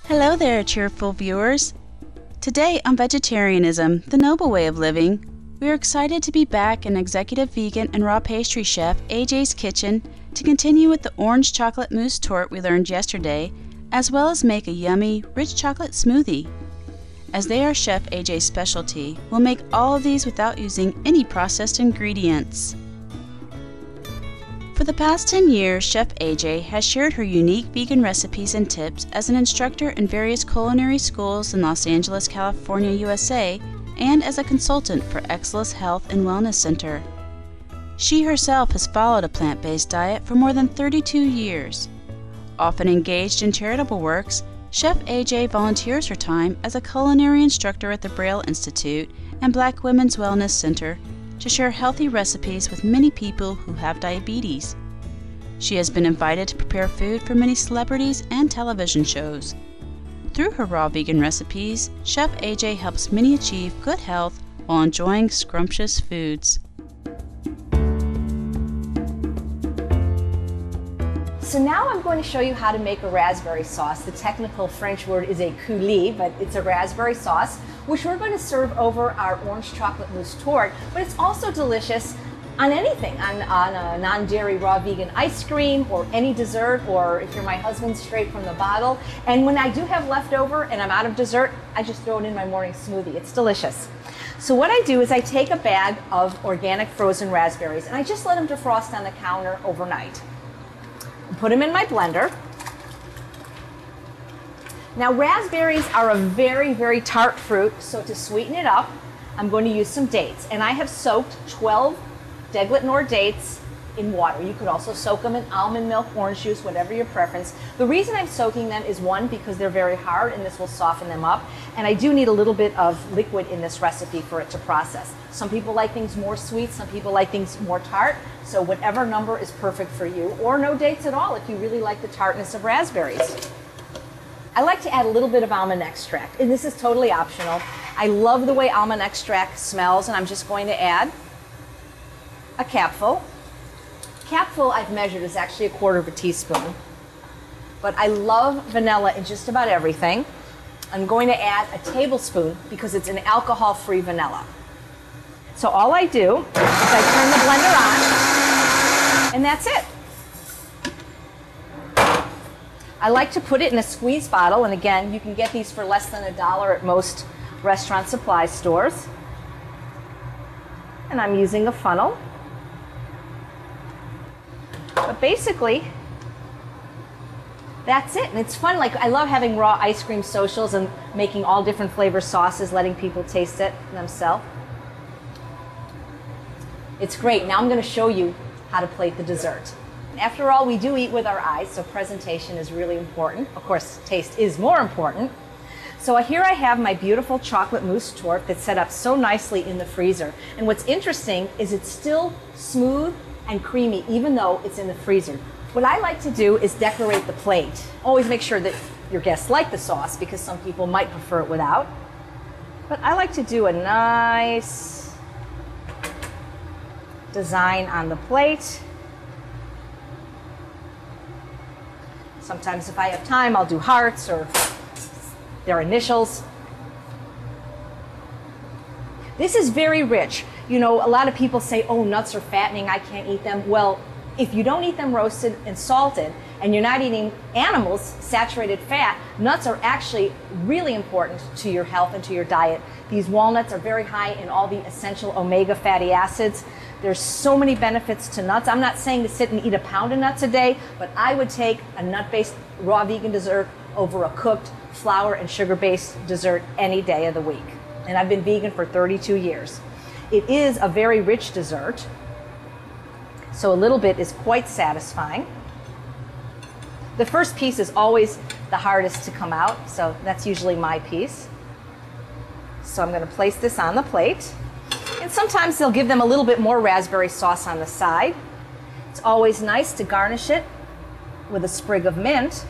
Hello there, cheerful viewers. Today on Vegetarianism, the Noble Way of Living, we are excited to be back in executive vegan and raw pastry chef AJ's kitchen to continue with the orange chocolate mousse torte we learned yesterday, as well as make a yummy, rich chocolate smoothie. As they are Chef AJ's specialty, we'll make all of these without using any processed ingredients. For the past 10 years, Chef AJ has shared her unique vegan recipes and tips as an instructor in various culinary schools in Los Angeles, California, USA, and as a consultant for Exsalus Health and Wellness Center. She herself has followed a plant-based diet for more than 32 years. Often engaged in charitable works, Chef AJ volunteers her time as a culinary instructor at the Braille Institute and Black Women's Wellness Center to share healthy recipes with many people who have diabetes. She has been invited to prepare food for many celebrities and television shows. Through her raw vegan recipes, Chef AJ helps many achieve good health while enjoying scrumptious foods. So now I'm going to show you how to make a raspberry sauce. The technical French word is a coulis, but it's a raspberry sauce, which we're going to serve over our orange chocolate mousse torte, but it's also delicious on anything, on a non-dairy raw vegan ice cream or any dessert, or if you're my husband, straight from the bottle. And when I do have leftover and I'm out of dessert, I just throw it in my morning smoothie. It's delicious. So what I do is I take a bag of organic frozen raspberries and I just let them defrost on the counter overnight. Put them in my blender. Now raspberries are a very, very tart fruit, so to sweeten it up, I'm going to use some dates. And I have soaked 12 Deglet Nor dates in water. You could also soak them in almond milk, orange juice, whatever your preference. The reason I'm soaking them is one, because they're very hard and this will soften them up. And I do need a little bit of liquid in this recipe for it to process. Some people like things more sweet, some people like things more tart. So whatever number is perfect for you, or no dates at all if you really like the tartness of raspberries. I like to add a little bit of almond extract, and this is totally optional. I love the way almond extract smells, and I'm just going to add a capful. Capful I've measured is actually a quarter of a teaspoon, but I love vanilla in just about everything. I'm going to add a tablespoon because it's an alcohol-free vanilla. So all I do is I turn the blender on, and that's it. I like to put it in a squeeze bottle, and again, you can get these for less than $1 at most restaurant supply stores. And I'm using a funnel. But basically, that's it. And it's fun. Like, I love having raw ice cream socials and making all different flavor sauces, letting people taste it themselves. It's great. Now I'm going to show you how to plate the dessert. After all, we do eat with our eyes, so presentation is really important. Of course, taste is more important. So here I have my beautiful chocolate mousse torte that's set up so nicely in the freezer. And what's interesting is it's still smooth and creamy, even though it's in the freezer. What I like to do is decorate the plate. Always make sure that your guests like the sauce, because some people might prefer it without. But I like to do a nice design on the plate. Sometimes if I have time, I'll do hearts or their initials. This is very rich. You know, a lot of people say, oh, nuts are fattening, I can't eat them. Well, if you don't eat them roasted and salted, and you're not eating animals, saturated fat, nuts are actually really important to your health and to your diet. These walnuts are very high in all the essential omega fatty acids. There's so many benefits to nuts. I'm not saying to sit and eat a pound of nuts a day, but I would take a nut-based raw vegan dessert over a cooked flour and sugar-based dessert any day of the week. And I've been vegan for 32 years. It is a very rich dessert, so a little bit is quite satisfying. The first piece is always the hardest to come out, so that's usually my piece. So I'm going to place this on the plate. And sometimes they'll give them a little bit more raspberry sauce on the side. It's always nice to garnish it with a sprig of mint.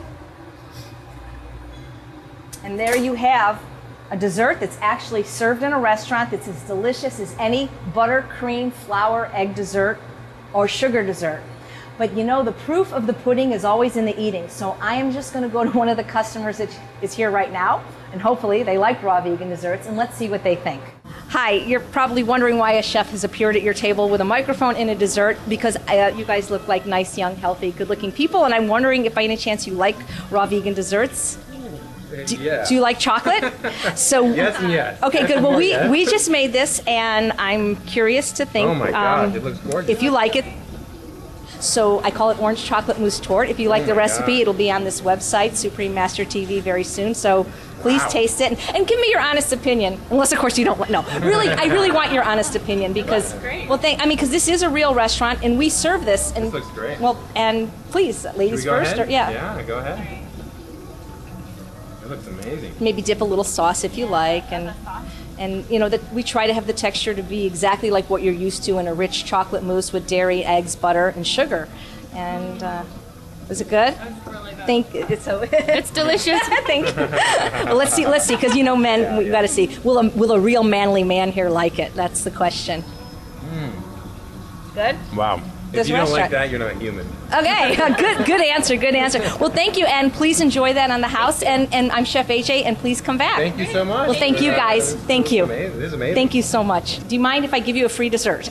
And there you have a dessert that's actually served in a restaurant that's as delicious as any butter, cream, flour, egg dessert or sugar dessert. But you know, the proof of the pudding is always in the eating. So I am just going to go to one of the customers that is here right now, and hopefully they like raw vegan desserts, and let's see what they think. Hi, you're probably wondering why a chef has appeared at your table with a microphone and a dessert, because you guys look like nice, young, healthy, good-looking people, and I'm wondering if by any chance you like raw vegan desserts. Yeah. Do you like chocolate? So yes and yes. Okay, good. Well, we just made this, and I'm curious to think. Oh my God, it looks gorgeous. If you like it. So I call it orange chocolate mousse tort. If you like the recipe, it'll be on this website, Supreme Master TV, very soon. So please taste it and give me your honest opinion. Unless, of course, you don't. No, really, I really want your honest opinion because, well, because this is a real restaurant and we serve this. And, this looks great. Well, and please, ladies first. Ahead? Or, yeah. Yeah, go ahead. It looks amazing. Maybe dip a little sauce if you like, and you know that we try to have the texture to be exactly like what you're used to in a rich chocolate mousse with dairy, eggs, butter, and sugar. And was it good? It's really good. Thank you. It's delicious. Thank you. Well, let's see, because you know, men, we've got to see. Will a real manly man here like it? That's the question. Good. Wow. This If you don't like restaurant. that, you're not human. Okay, good answer. Well, thank you, and please enjoy that on the house. And I'm Chef AJ, and please come back. Thank you so much. Well, thank you guys. Thank you. This is amazing. Thank you so much. Do you mind if I give you a free dessert?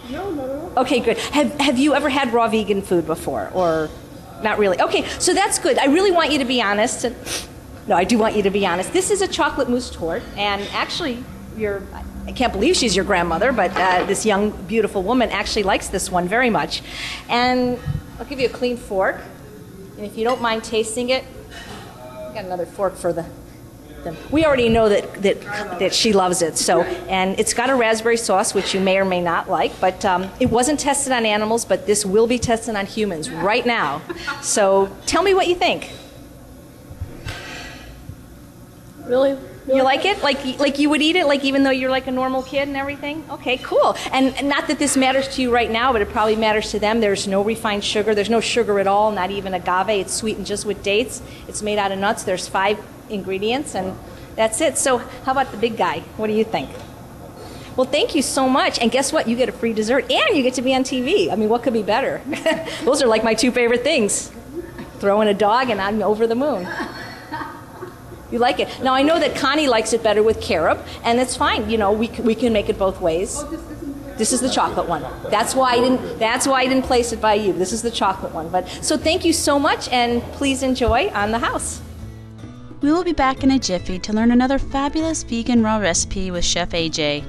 No. Okay, good. Have you ever had raw vegan food before, or not really? Okay, so that's good. I really want you to be honest. No, I do want you to be honest. This is a chocolate mousse tort, and actually, I can't believe she's your grandmother, but this young, beautiful woman actually likes this one very much. And I'll give you a clean fork, and if you don't mind tasting it, I've got another fork for the we already know that she loves it. So, and it's got a raspberry sauce, which you may or may not like, but it wasn't tested on animals, but this will be tested on humans right now. So tell me what you think. Really? You like it? Like you would eat it, like even though you're like a normal kid and everything? Okay, cool. And not that this matters to you right now, but it probably matters to them. There's no refined sugar. There's no sugar at all, not even agave. It's sweetened just with dates. It's made out of nuts. There's 5 ingredients, and that's it. So how about the big guy? What do you think? Well, thank you so much. And guess what? You get a free dessert, and you get to be on TV. I mean, what could be better? Those are like my 2 favorite things. Throw in a dog, and I'm over the moon. You like it. Now, I know that Connie likes it better with carob, and that's fine. You know, we can make it both ways. This is the chocolate one. That's why I didn't place it by you. This is the chocolate one. But so thank you so much, and please enjoy on the house. We will be back in a jiffy to learn another fabulous vegan raw recipe with Chef AJ.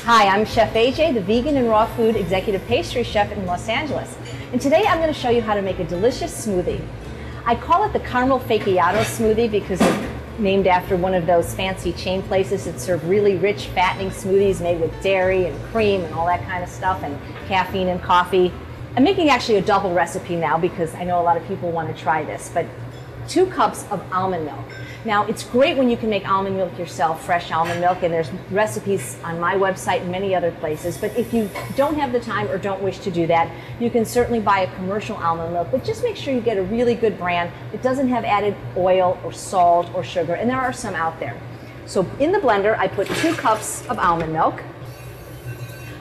Hi, I'm Chef AJ, the vegan and raw food executive pastry chef in Los Angeles. And today I'm going to show you how to make a delicious smoothie. I call it the caramel Fakiatto smoothie because it's named after one of those fancy chain places that serve really rich, fattening smoothies made with dairy and cream and all that kind of stuff, and caffeine and coffee. I'm making actually a double recipe now because I know a lot of people want to try this, but 2 cups of almond milk. Now, it's great when you can make almond milk yourself, fresh almond milk, and there's recipes on my website and many other places. But if you don't have the time or don't wish to do that, you can certainly buy a commercial almond milk, but just make sure you get a really good brand that doesn't have added oil or salt or sugar, and there are some out there. So in the blender, I put 2 cups of almond milk.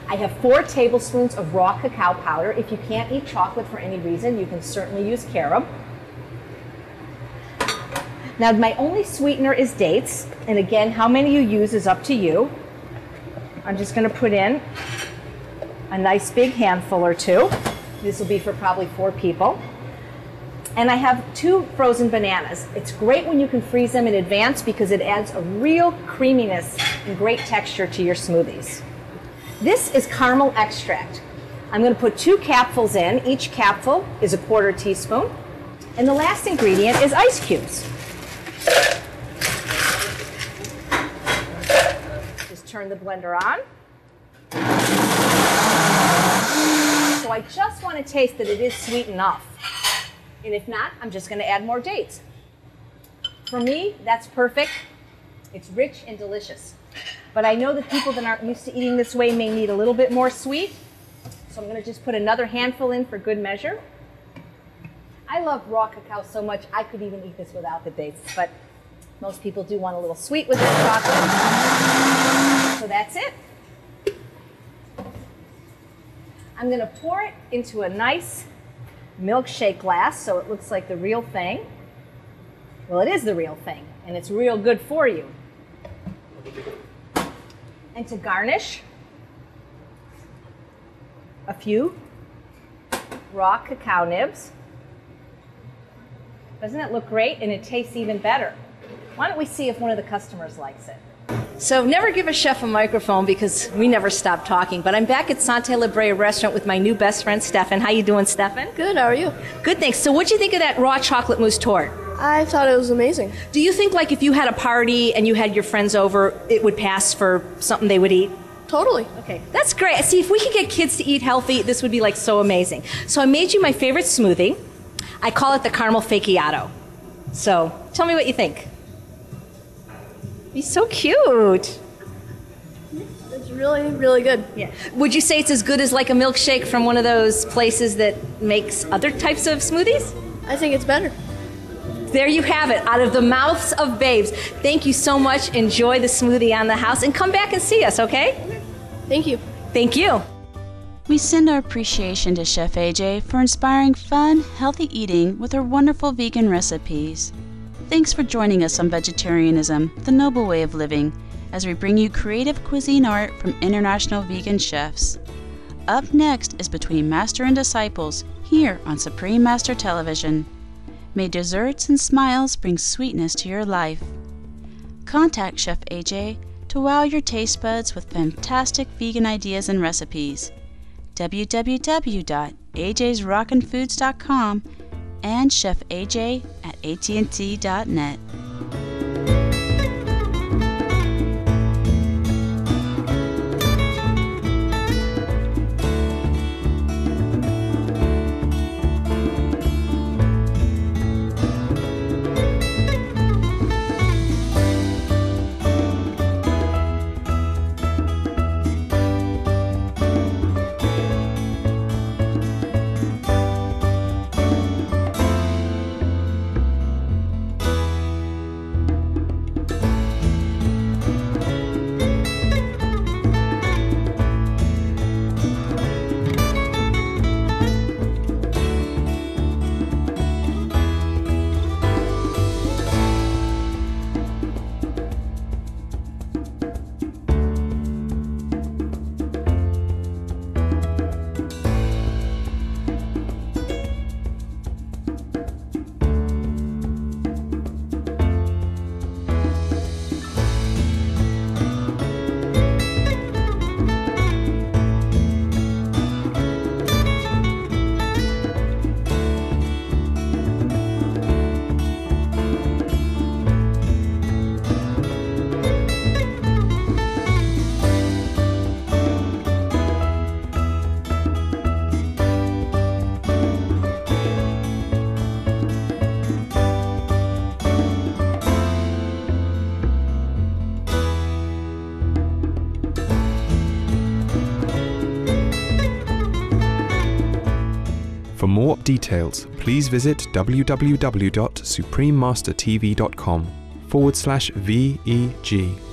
I have 4 tablespoons of raw cacao powder. If you can't eat chocolate for any reason, you can certainly use carob. Now, my only sweetener is dates, and again, how many you use is up to you. I'm just going to put in a nice big handful or 2. This will be for probably 4 people. And I have 2 frozen bananas. It's great when you can freeze them in advance because it adds a real creaminess and great texture to your smoothies. This is caramel extract. I'm going to put 2 capfuls in. Each capful is a 1/4 teaspoon. And the last ingredient is ice cubes. Just turn the blender on. So I just want to taste that it is sweet enough. And if not, I'm just going to add more dates. For me, that's perfect. It's rich and delicious. But I know that people that aren't used to eating this way may need a little bit more sweet. So I'm going to just put another handful in for good measure. I love raw cacao so much, I could even eat this without the dates. But most people do want a little sweet with their chocolate. So that's it. I'm going to pour it into a nice milkshake glass so it looks like the real thing. Well, it is the real thing, and it's real good for you. And to garnish, a few raw cacao nibs. Doesn't it look great? And it tastes even better. Why don't we see if one of the customers likes it? So never give a chef a microphone because we never stop talking. But I'm back at Sante La Brea restaurant with my new best friend, Stefan. How you doing, Stefan? Good, how are you? Good, thanks. So what'd you think of that raw chocolate mousse tort? I thought it was amazing. Do you think like if you had a party and you had your friends over, it would pass for something they would eat? Totally. Okay, that's great. See, if we could get kids to eat healthy, this would be like so amazing. So I made you my favorite smoothie. I call it the caramel Fakiatto. So tell me what you think. He's so cute. It's really, really good. Yeah. Would you say it's as good as like a milkshake from one of those places that makes other types of smoothies? I think it's better. There you have it, out of the mouths of babes. Thank you so much. Enjoy the smoothie on the house and come back and see us, okay? Thank you. Thank you. We send our appreciation to Chef AJ for inspiring fun, healthy eating with her wonderful vegan recipes. Thanks for joining us on Vegetarianism, the Noble Way of Living, as we bring you creative cuisine art from international vegan chefs. Up next is Between Master and Disciples, here on Supreme Master Television. May desserts and smiles bring sweetness to your life. Contact Chef AJ to wow your taste buds with fantastic vegan ideas and recipes. www.ajsrockinfoods.com and Chef AJ at AT&T.net. For more details, please visit www.suprememastertv.com/VEG.